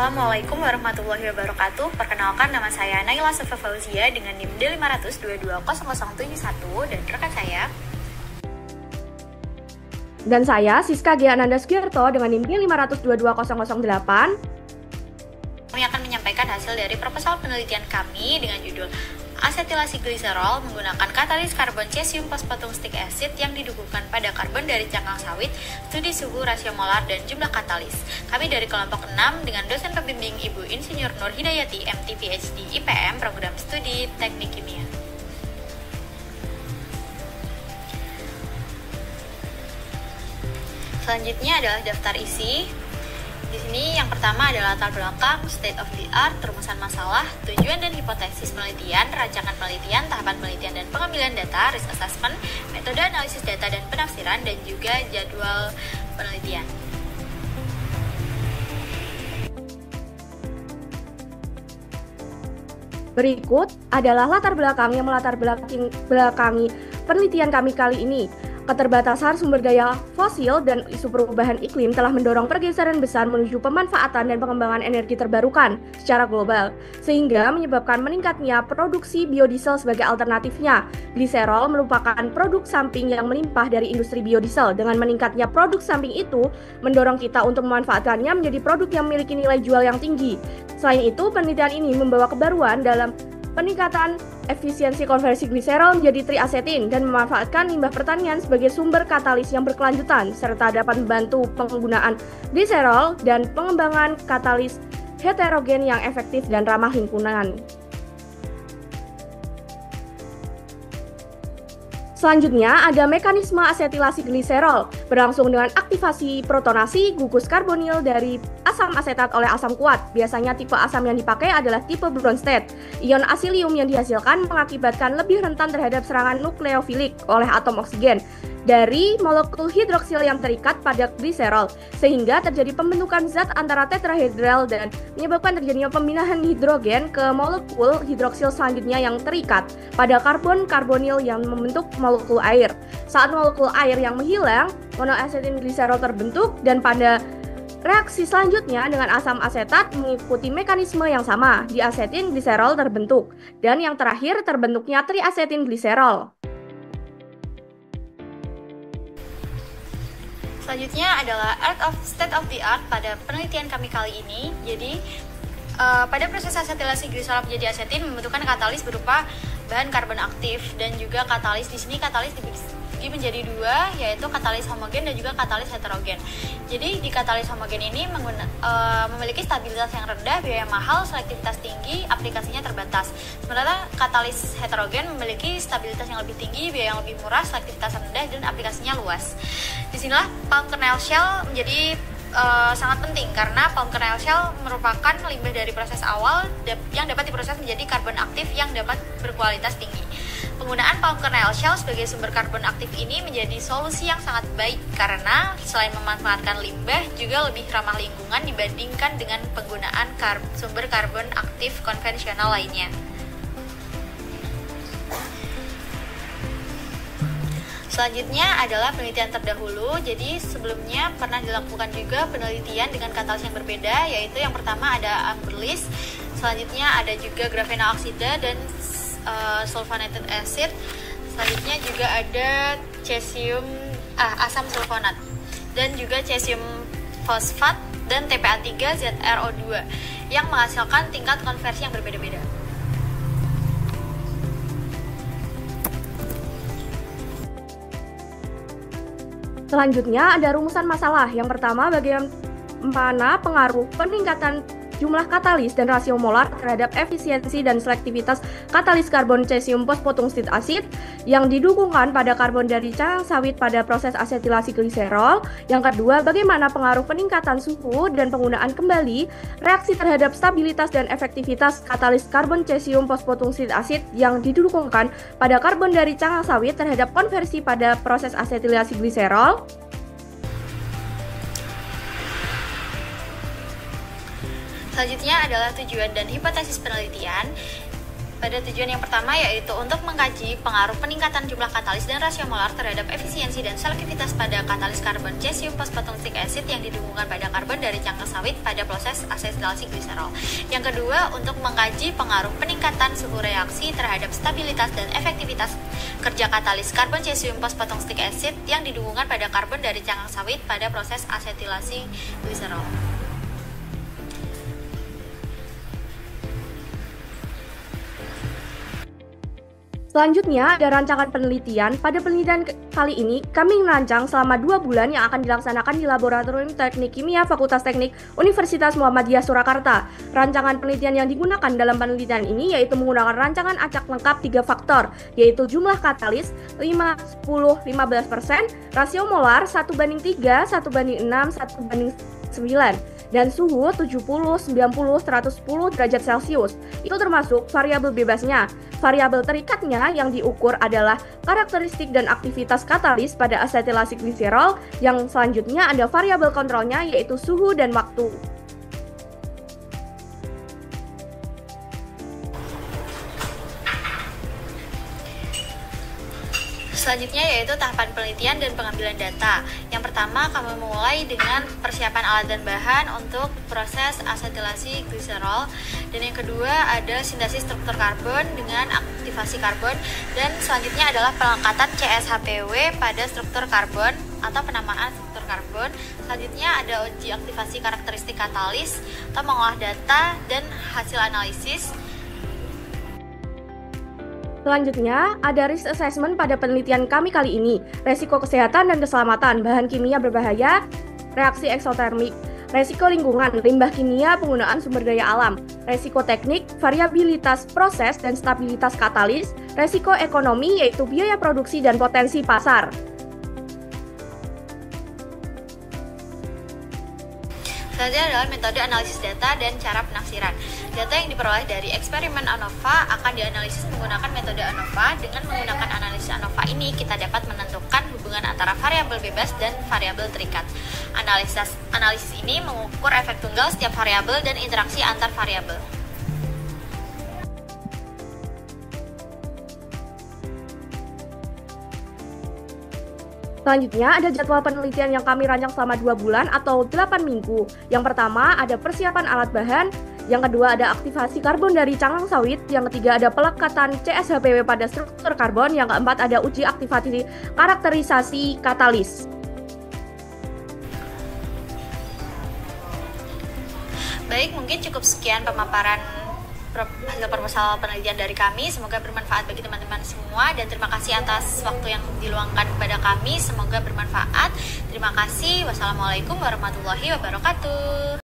Assalamualaikum warahmatullahi wabarakatuh. Perkenalkan, nama saya Naila Sufa Fauzia dengan NIM D5220071 dan rekan saya. Dan saya Siska Gia Ananda Sugierto dengan NIM D5222008. Kami akan menyampaikan hasil dari proposal penelitian kami dengan judul asetilasi gliserol menggunakan katalis karbon cesium fosfatum stick acid yang didukungkan pada karbon dari cangkang sawit, studi suhu, rasio molar, dan jumlah katalis. Kami dari kelompok 6 dengan dosen pembimbing Ibu Insinyur Nur Hidayati, MT PhD IPM, program studi teknik kimia. Selanjutnya adalah daftar isi. Di sini yang pertama adalah latar belakang, state of the art, rumusan masalah, tujuan dan hipotesis penelitian, rancangan penelitian, tahapan penelitian dan pengambilan data, risk assessment, metode analisis data dan penafsiran, dan juga jadwal penelitian. Berikut adalah latar belakang yang melatar belakangi penelitian kami kali ini. Keterbatasan sumber daya fosil dan isu perubahan iklim telah mendorong pergeseran besar menuju pemanfaatan dan pengembangan energi terbarukan secara global, sehingga menyebabkan meningkatnya produksi biodiesel sebagai alternatifnya. Gliserol merupakan produk samping yang melimpah dari industri biodiesel. Dengan meningkatnya produk samping itu, mendorong kita untuk memanfaatkannya menjadi produk yang memiliki nilai jual yang tinggi. Selain itu, penelitian ini membawa kebaruan dalam peningkatan efisiensi konversi gliserol menjadi triasetin dan memanfaatkan limbah pertanian sebagai sumber katalis yang berkelanjutan, serta dapat membantu penggunaan gliserol dan pengembangan katalis heterogen yang efektif dan ramah lingkungan. Selanjutnya ada mekanisme asetilasi gliserol, berlangsung dengan aktivasi protonasi gugus karbonil dari asam asetat oleh asam kuat. Biasanya tipe asam yang dipakai adalah tipe Bronsted. Ion asilium yang dihasilkan mengakibatkan lebih rentan terhadap serangan nukleofilik oleh atom oksigen dari molekul hidroksil yang terikat pada gliserol, sehingga terjadi pembentukan zat antara tetrahedral dan menyebabkan terjadinya pemindahan hidrogen ke molekul hidroksil selanjutnya yang terikat pada karbon karbonil yang membentuk molekul air. Saat molekul air yang menghilang, monoasetin gliserol terbentuk, dan pada reaksi selanjutnya dengan asam asetat mengikuti mekanisme yang sama, diasetin gliserol terbentuk, dan yang terakhir terbentuknya triasetin gliserol. Selanjutnya adalah state of the art pada penelitian kami kali ini. Jadi pada proses asetilasi gliserol menjadi asetin membutuhkan katalis berupa bahan karbon aktif, dan juga katalis di sini katalis dibagi menjadi dua, yaitu katalis homogen dan juga katalis heterogen. Jadi di katalis homogen ini memiliki stabilitas yang rendah, biaya mahal, selektivitas tinggi, aplikasinya terbatas. Sementara katalis heterogen memiliki stabilitas yang lebih tinggi, biaya yang lebih murah, selektivitas rendah, dan aplikasinya luas. Disinilah palm kernel shell menjadi sangat penting, karena palm kernel shell merupakan limbah dari proses awal yang dapat diproses menjadi karbon aktif yang dapat berkualitas tinggi. Penggunaan palm kernel shell sebagai sumber karbon aktif ini menjadi solusi yang sangat baik, karena selain memanfaatkan limbah juga lebih ramah lingkungan dibandingkan dengan penggunaan sumber karbon aktif konvensional lainnya. Selanjutnya adalah penelitian terdahulu. Jadi sebelumnya pernah dilakukan juga penelitian dengan katalis yang berbeda, yaitu yang pertama ada amberlis, selanjutnya ada juga grafenol oksida dan sulfonated acid, selanjutnya juga ada asam sulfonat, dan juga cesium fosfat dan TPA3ZRO2 yang menghasilkan tingkat konversi yang berbeda-beda. Selanjutnya ada rumusan masalah. Yang pertama, bagaimana pengaruh peningkatan jumlah katalis dan rasio molar terhadap efisiensi dan selektivitas katalis karbon cesium fosfatum stick acid yang didukungkan pada karbon dari cangkang sawit pada proses asetilasi gliserol. Yang kedua, bagaimana pengaruh peningkatan suhu dan penggunaan kembali reaksi terhadap stabilitas dan efektivitas katalis karbon cesium fosfatum stick acid yang didukungkan pada karbon dari cangkang sawit terhadap konversi pada proses asetilasi gliserol. Selanjutnya adalah tujuan dan hipotesis penelitian. pada tujuan yang pertama, yaitu untuk mengkaji pengaruh peningkatan jumlah katalis dan rasio molar terhadap efisiensi dan selektivitas pada katalis karbon cesium fosfatung-stik acid yang didhubungkan pada karbon dari cangkang sawit pada proses asetilasi gliserol. Yang kedua, untuk mengkaji pengaruh peningkatan suhu reaksi terhadap stabilitas dan efektivitas kerja katalis karbon cesium fosfatung-stik acid yang didhubungkan pada karbon dari cangkang sawit pada proses asetilasi gliserol. Selanjutnya, ada rancangan penelitian. Pada penelitian kali ini, kami merancang selama 2 bulan yang akan dilaksanakan di Laboratorium Teknik Kimia Fakultas Teknik Universitas Muhammadiyah Surakarta. Rancangan penelitian yang digunakan dalam penelitian ini yaitu menggunakan rancangan acak lengkap 3 faktor, yaitu jumlah katalis 5, 10, 15%, rasio molar 1:3, 1:6, 1:9, dan suhu 70, 90, 110 derajat Celcius. Itu termasuk variabel bebasnya. Variabel terikatnya yang diukur adalah karakteristik dan aktivitas katalis pada asetilasi gliserol. Yang selanjutnya ada variabel kontrolnya yaitu suhu dan waktu. Selanjutnya yaitu tahapan penelitian dan pengambilan data. Yang pertama, kami mulai dengan persiapan alat dan bahan untuk proses asetilasi gliserol. Dan yang kedua ada sintesis struktur karbon dengan aktivasi karbon. Dan selanjutnya adalah pelengkapan CSHPW pada struktur karbon atau penamaan struktur karbon. Selanjutnya ada uji aktivasi karakteristik katalis atau mengolah data dan hasil analisis. Selanjutnya, ada risk assessment pada penelitian kami kali ini. Resiko kesehatan dan keselamatan, bahan kimia berbahaya, reaksi eksotermik, resiko lingkungan, limbah kimia, penggunaan sumber daya alam, resiko teknik, variabilitas proses dan stabilitas katalis, resiko ekonomi yaitu biaya produksi dan potensi pasar. Selanjutnya adalah metode analisis data dan cara penafsiran. Data yang diperoleh dari eksperimen ANOVA akan dianalisis menggunakan metode ANOVA. Dengan menggunakan analisis ANOVA ini, kita dapat menentukan hubungan antara variabel bebas dan variabel terikat. Analisis ini mengukur efek tunggal setiap variabel dan interaksi antar variabel. Selanjutnya, ada jadwal penelitian yang kami rancang selama 2 bulan atau 8 minggu. Yang pertama, ada persiapan alat bahan. Yang kedua, ada aktivasi karbon dari cangkang sawit. Yang ketiga, ada pelekatan CSHPW pada struktur karbon. Yang keempat, ada uji aktivasi karakterisasi katalis. Baik, mungkin cukup sekian pemaparan hasil proposal penelitian dari kami. Semoga bermanfaat bagi teman-teman semua dan terima kasih atas waktu yang diluangkan kepada kami. Semoga bermanfaat. Terima kasih. Wassalamualaikum warahmatullahi wabarakatuh.